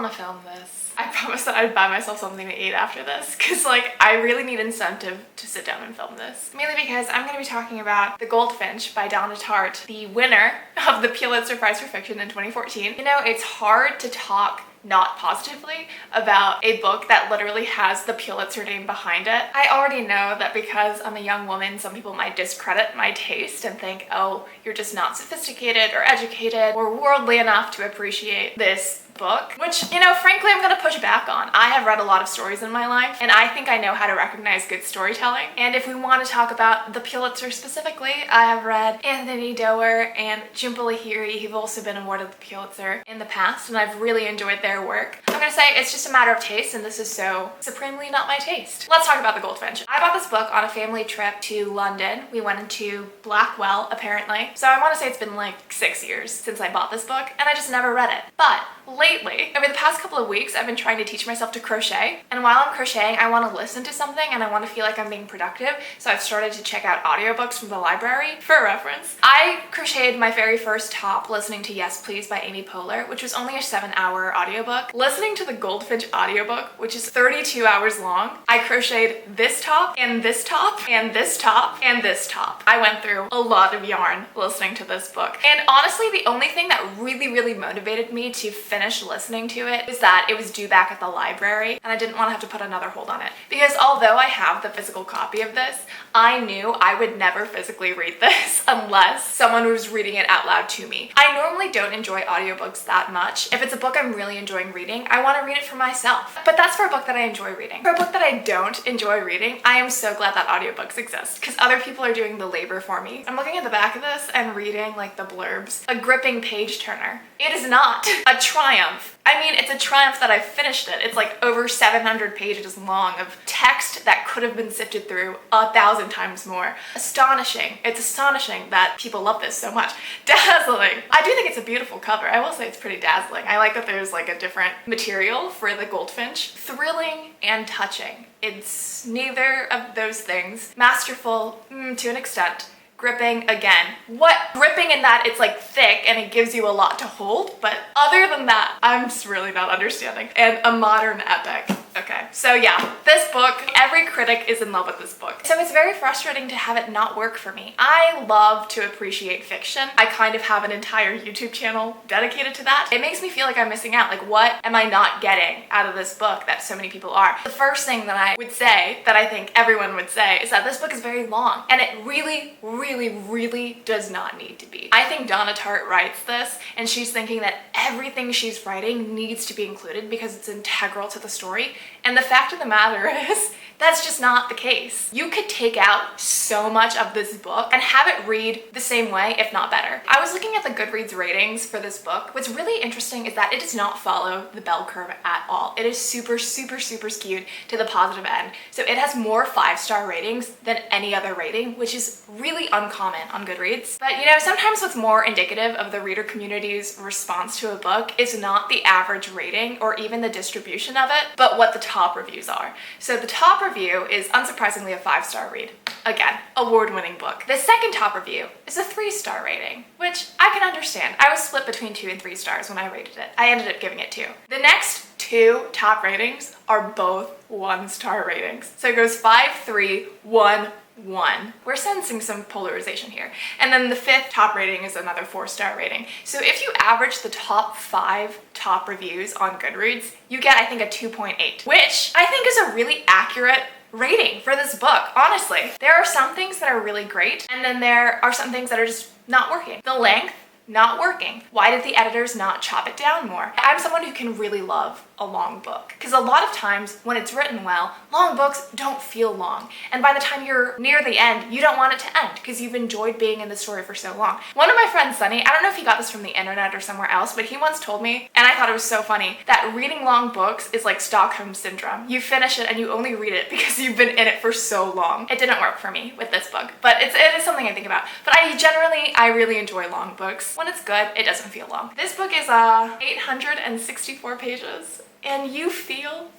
want to film this. I promised that I'd buy myself something to eat after this because like I really need incentive to sit down and film this. Mainly because I'm going to be talking about The Goldfinch by Donna Tartt, the winner of the Pulitzer Prize for Fiction in 2014. You know, it's hard to talk not positively about a book that literally has the Pulitzer name behind it. I already know that because I'm a young woman, some people might discredit my taste and think, oh, you're just not sophisticated or educated or worldly enough to appreciate this book, which, you know, frankly, I'm gonna push back on. I have read a lot of stories in my life, and I think I know how to recognize good storytelling. And if we want to talk about the Pulitzer specifically, I have read Anthony Doerr and Jhumpa Lahiri, who've also been awarded the Pulitzer in the past, and I've really enjoyed their work. I'm gonna say it's just a matter of taste, and this is so supremely not my taste. Let's talk about The Goldfinch. I bought this book on a family trip to London. We went into Blackwell, apparently. So I want to say it's been like 6 years since I bought this book, and I just never read it. But lately, over the past couple of weeks, I've been trying to teach myself to crochet. And while I'm crocheting, I want to listen to something and I want to feel like I'm being productive. So I've started to check out audiobooks from the library. For reference, I crocheted my very first top listening to Yes Please by Amy Poehler, which was only a 7-hour audiobook. Listening to the Goldfinch audiobook, which is 32 hours long, I crocheted this top and this top and this top and this top. I went through a lot of yarn listening to this book. And honestly, the only thing that really motivated me to finish listening to it is that it was due back at the library and I didn't want to have to put another hold on it. Because although I have the physical copy of this, I knew I would never physically read this unless someone was reading it out loud to me. I normally don't enjoy audiobooks that much. If it's a book I'm really enjoying reading, I want to read it for myself. But that's for a book that I enjoy reading. For a book that I don't enjoy reading, I am so glad that audiobooks exist because other people are doing the labor for me. I'm looking at the back of this and reading like the blurbs. A gripping page turner. It is not a triumph. I mean, it's a triumph that I finished it. It's like over 700 pages long of text that could have been sifted through 1,000 times more. Astonishing. It's astonishing that people love this so much. Dazzling. I do think it's a beautiful cover. I will say it's pretty dazzling. I like that there's like a different material for the Goldfinch. Thrilling and touching. It's neither of those things. Masterful to an extent. Gripping again. What? Gripping in that it's like thick and it gives you a lot to hold, but other than that, I'm just really not understanding. And a modern epic. Okay, so yeah, this book, every critic is in love with this book. So it's very frustrating to have it not work for me. I love to appreciate fiction. I kind of have an entire YouTube channel dedicated to that. It makes me feel like I'm missing out. Like, what am I not getting out of this book that so many people are? The first thing that I would say, that I think everyone would say, is that this book is very long. And it really does not need to be. I think Donna Tartt writes this, and she's thinking that everything she's writing needs to be included because it's integral to the story. And the fact of the matter is, that's just not the case. You could take out so much of this book and have it read the same way, if not better. I was looking at the Goodreads ratings for this book. What's really interesting is that it does not follow the bell curve at all. It is super skewed to the positive end. So it has more 5-star ratings than any other rating, which is really uncommon on Goodreads. But you know, sometimes what's more indicative of the reader community's response to a book is not the average rating or even the distribution of it, but what the top reviews are. So the top review is unsurprisingly a 5-star read. Again, award-winning book. The second top review is a 3-star rating, which I can understand. I was split between 2 and 3 stars when I rated it. I ended up giving it 2. The next 2 top ratings are both 1-star ratings. So it goes 5, 3, 1, 1. We're sensing some polarization here. And then the 5th top rating is another 4-star rating. So if you average the top 5 top reviews on Goodreads, you get, I think, a 2.8, which I think is a really accurate rating for this book, honestly. There are some things that are really great, and then there are some things that are just not working. The length, not working. Why did the editors not chop it down more? I'm someone who can really love a long book because a lot of times when it's written well, long books don't feel long. And by the time you're near the end, you don't want it to end because you've enjoyed being in the story for so long. One of my friends, Sunny, I don't know if he got this from the internet or somewhere else, but he once told me, and I thought it was so funny, that reading long books is like Stockholm Syndrome. You finish it and you only read it because you've been in it for so long. It didn't work for me with this book, but it is something I think about. But I really enjoy long books. When it's good, it doesn't feel long. This book is 864 pages, and you feel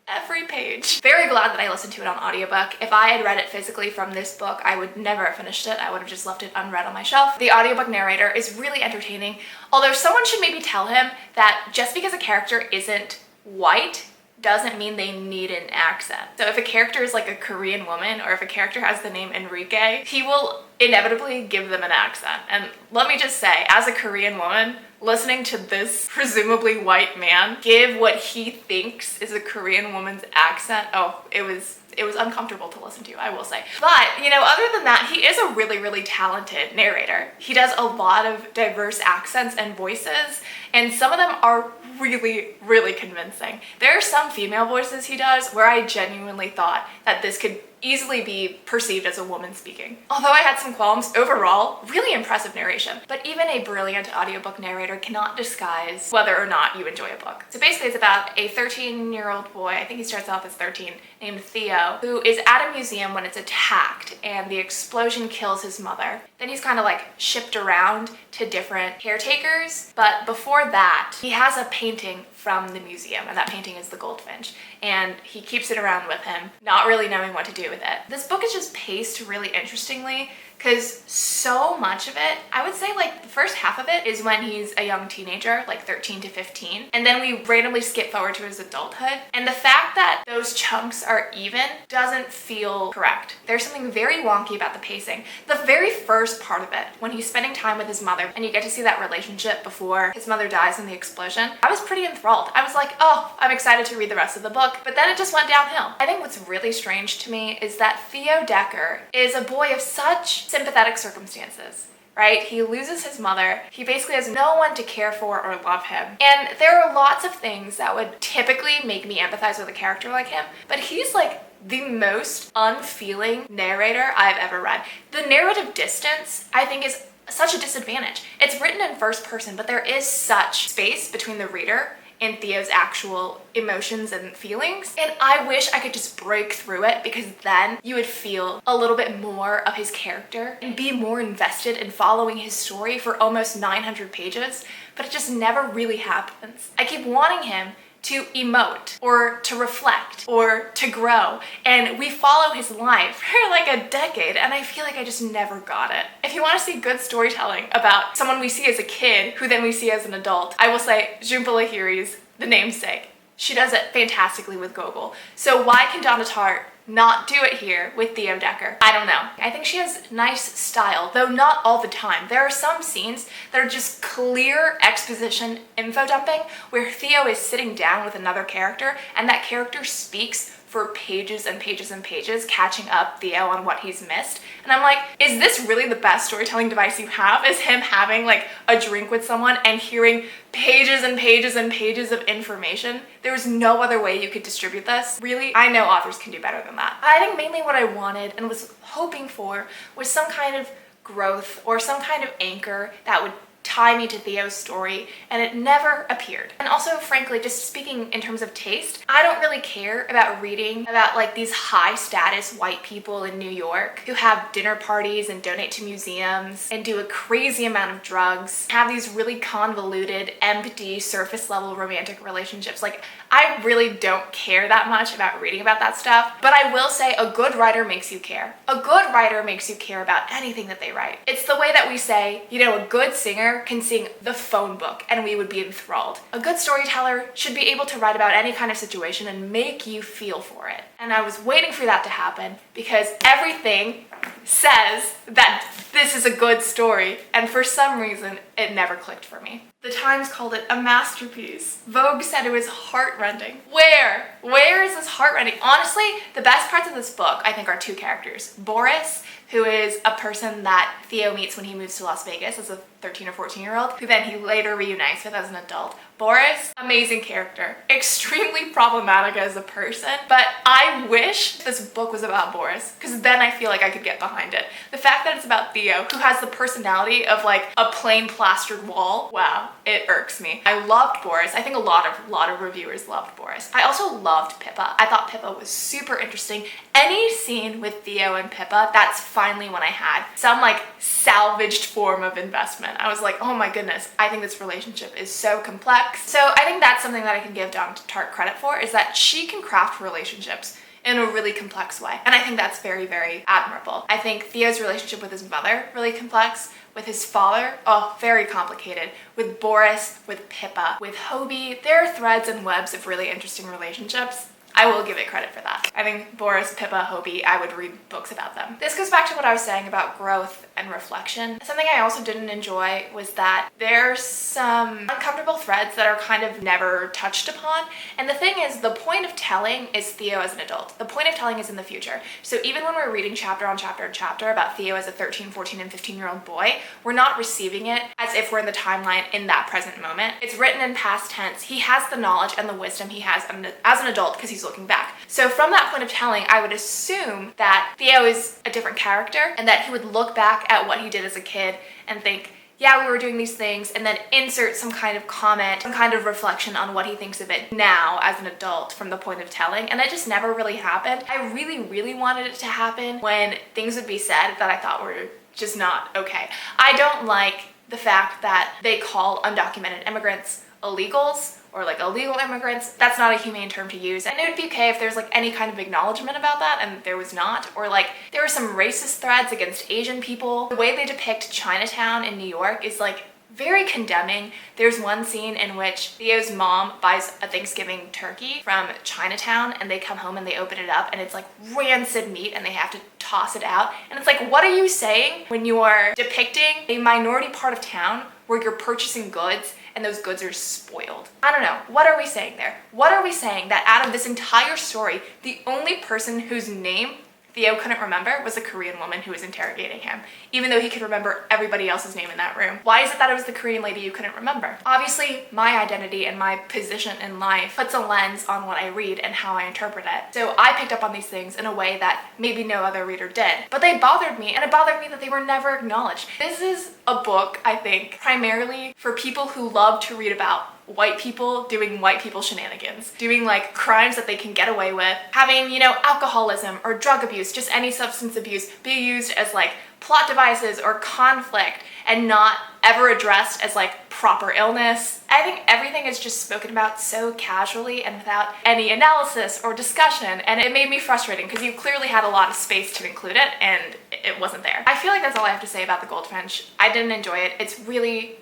every page. Very glad that I listened to it on audiobook. If I had read it physically from this book, I would never have finished it. I would have just left it unread on my shelf. The audiobook narrator is really entertaining, although someone should maybe tell him that just because a character isn't white doesn't mean they need an accent. So if a character is like a Korean woman, or if a character has the name Enrique, he will inevitably give them an accent. And let me just say, as a Korean woman, listening to this presumably white man give what he thinks is a Korean woman's accent, oh, it was uncomfortable to listen to, I will say. But, you know, other than that, he is a really, really talented narrator. He does a lot of diverse accents and voices, and some of them are really, really convincing. There are some female voices he does where I genuinely thought that this could easily be perceived as a woman speaking. Although I had some qualms, overall, really impressive narration. But even a brilliant audiobook narrator cannot disguise whether or not you enjoy a book. So basically it's about a 13-year-old boy, I think he starts off as 13, named Theo, who is at a museum when it's attacked and the explosion kills his mother. Then he's kind of like shipped around to different caretakers, but before that, he has a painting from the museum, and that painting is the Goldfinch, and he keeps it around with him, not really knowing what to do with it. This book is just paced really interestingly, because so much of it, I would say like the first half of it is when he's a young teenager, like 13 to 15, and then we randomly skip forward to his adulthood, and the fact that those chunks are even doesn't feel correct. There's something very wonky about the pacing. The very first part of it, when he's spending time with his mother, and you get to see that relationship before his mother dies in the explosion, I was pretty enthralled. I was like, oh, I'm excited to read the rest of the book, but then it just went downhill. I think what's really strange to me is that Theo Decker is a boy of such sympathetic circumstances, right? He loses his mother. He basically has no one to care for or love him. And there are lots of things that would typically make me empathize with a character like him, but he's like the most unfeeling narrator I've ever read. The narrative distance, I think, is such a disadvantage. It's written in first person, but there is such space between the reader and Theo's actual emotions and feelings. And I wish I could just break through it, because then you would feel a little bit more of his character and be more invested in following his story for almost 900 pages, but it just never really happens. I keep wanting him to emote or to reflect or to grow, and we follow his life for like a decade, and I feel like I just never got it. If you want to see good storytelling about someone we see as a kid who then we see as an adult, I will say Jhumpa Lahiri's The Namesake. She does it fantastically with Gogol. So why can Donna Tartt not do it here with Theo Decker? I don't know. I think she has nice style, though not all the time. There are some scenes that are just clear exposition info dumping where Theo is sitting down with another character and that character speaks for pages and pages and pages, catching up Theo on what he's missed. And I'm like, is this really the best storytelling device you have? Is him having like a drink with someone and hearing pages and pages and pages of information? There's no other way you could distribute this. Really, I know authors can do better than that. I think mainly what I wanted and was hoping for was some kind of growth or some kind of anchor that would tie me to Theo's story, and it never appeared. And also, frankly, just speaking in terms of taste, I don't really care about reading about like these high status white people in New York who have dinner parties and donate to museums and do a crazy amount of drugs, have these really convoluted, empty, surface level romantic relationships. Like, I really don't care that much about reading about that stuff, but I will say a good writer makes you care. A good writer makes you care about anything that they write. It's the way that we say, you know, a good singer can sing The Phone Book and we would be enthralled. A good storyteller should be able to write about any kind of situation and make you feel for it. And I was waiting for that to happen because everything says that this is a good story, and for some reason it never clicked for me. The Times called it a masterpiece. Vogue said it was heartrending. Where is this heartrending? Honestly, the best parts of this book, I think, are two characters. Boris, who is a person that Theo meets when he moves to Las Vegas as a 13 or 14-year-old, who then he later reunites with as an adult. Boris, amazing character, extremely problematic as a person, but I wish this book was about Boris, because then I feel like I could get behind it. The fact that it's about Theo, who has the personality of like a plain plastered wall, wow, It irks me. I loved Boris. I think a lot of reviewers loved Boris. I also loved Pippa. I thought Pippa was super interesting. Any scene with Theo and Pippa, that's finally when I had some like salvaged form of investment. I was like, oh my goodness, I think this relationship is so complex. So I think that's something that I can give Donna Tartt credit for, is that she can craft relationships in a really complex way. And I think that's very, very admirable. I think Theo's relationship with his mother, really complex. With his father, oh, very complicated. With Boris, with Pippa, with Hobie, there are threads and webs of really interesting relationships. I will give it credit for that. I think Boris, Pippa, Hobie, I would read books about them. This goes back to what I was saying about growth and reflection. Something I also didn't enjoy was that there's some uncomfortable threads that are kind of never touched upon. And the thing is, the point of telling is Theo as an adult. The point of telling is in the future. So even when we're reading chapter on chapter and chapter about Theo as a 13, 14, and 15-year-old boy, we're not receiving it as if we're in the timeline in that present moment. It's written in past tense. He has the knowledge and the wisdom he has as an adult because he's looking back. So from that point of telling, I would assume that Theo is a different character and that he would look back at what he did as a kid and think, yeah, we were doing these things, and then insert some kind of comment, some kind of reflection on what he thinks of it now as an adult from the point of telling, and it just never really happened. I really, really wanted it to happen when things would be said that I thought were just not okay. I don't like the fact that they call undocumented immigrants illegals, or like illegal immigrants. That's not a humane term to use. And it would be okay if there's like any kind of acknowledgement about that, and there was not. Or like there were some racist threads against Asian people. The way they depict Chinatown in New York is like very condemning. There's one scene in which Theo's mom buys a Thanksgiving turkey from Chinatown, and they come home and they open it up and it's like rancid meat and they have to toss it out. And it's like, what are you saying when you are depicting a minority part of town where you're purchasing goods and those goods are spoiled? I don't know. What are we saying there? What are we saying that out of this entire story, the only person whose name Theo couldn't remember was the Korean woman who was interrogating him, even though he could remember everybody else's name in that room? Why is it that it was the Korean lady you couldn't remember? Obviously, my identity and my position in life puts a lens on what I read and how I interpret it. So I picked up on these things in a way that maybe no other reader did. But they bothered me, and it bothered me that they were never acknowledged. This is a book, I think, primarily for people who love to read about white people doing white people shenanigans, doing like crimes that they can get away with, having, you know, alcoholism or drug abuse, just any substance abuse be used as like plot devices or conflict and not ever addressed as like proper illness. I think everything is just spoken about so casually and without any analysis or discussion, and it made me frustrating because you clearly had a lot of space to include it and it wasn't there. I feel like that's all I have to say about the Goldfinch. I didn't enjoy it. It's really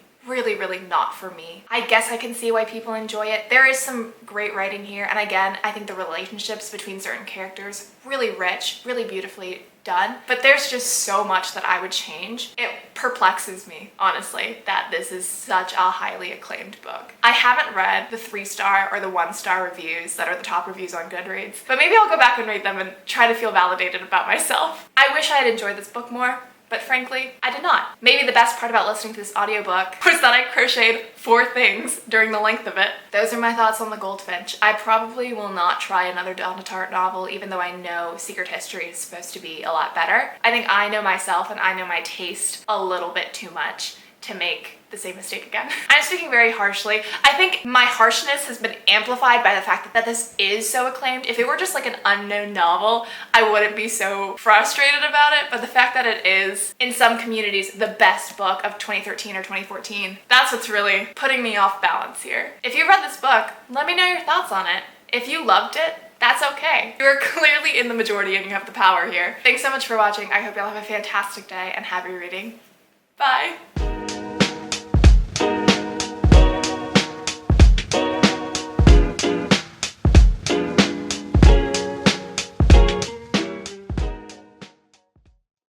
not for me. I guess I can see why people enjoy it. There is some great writing here, and again, I think the relationships between certain characters, really rich, really beautifully done, but there's just so much that I would change. It perplexes me, honestly, that this is such a highly acclaimed book. I haven't read the 3-star or the 1-star reviews that are the top reviews on Goodreads, but maybe I'll go back and read them and try to feel validated about myself. I wish I had enjoyed this book more, but frankly, I did not. Maybe the best part about listening to this audiobook was that I crocheted 4 things during the length of it. Those are my thoughts on the Goldfinch. I probably will not try another Donna Tartt novel, even though I know Secret History is supposed to be a lot better. I think I know myself and I know my taste a little bit too much to make the same mistake again. I'm speaking very harshly. I think my harshness has been amplified by the fact that this is so acclaimed. If it were just like an unknown novel, I wouldn't be so frustrated about it, but the fact that it is, in some communities, the best book of 2013 or 2014, that's what's really putting me off balance here. If you read this book, let me know your thoughts on it. If you loved it, that's okay. You're clearly in the majority and you have the power here. Thanks so much for watching. I hope y'all have a fantastic day and happy reading. Bye.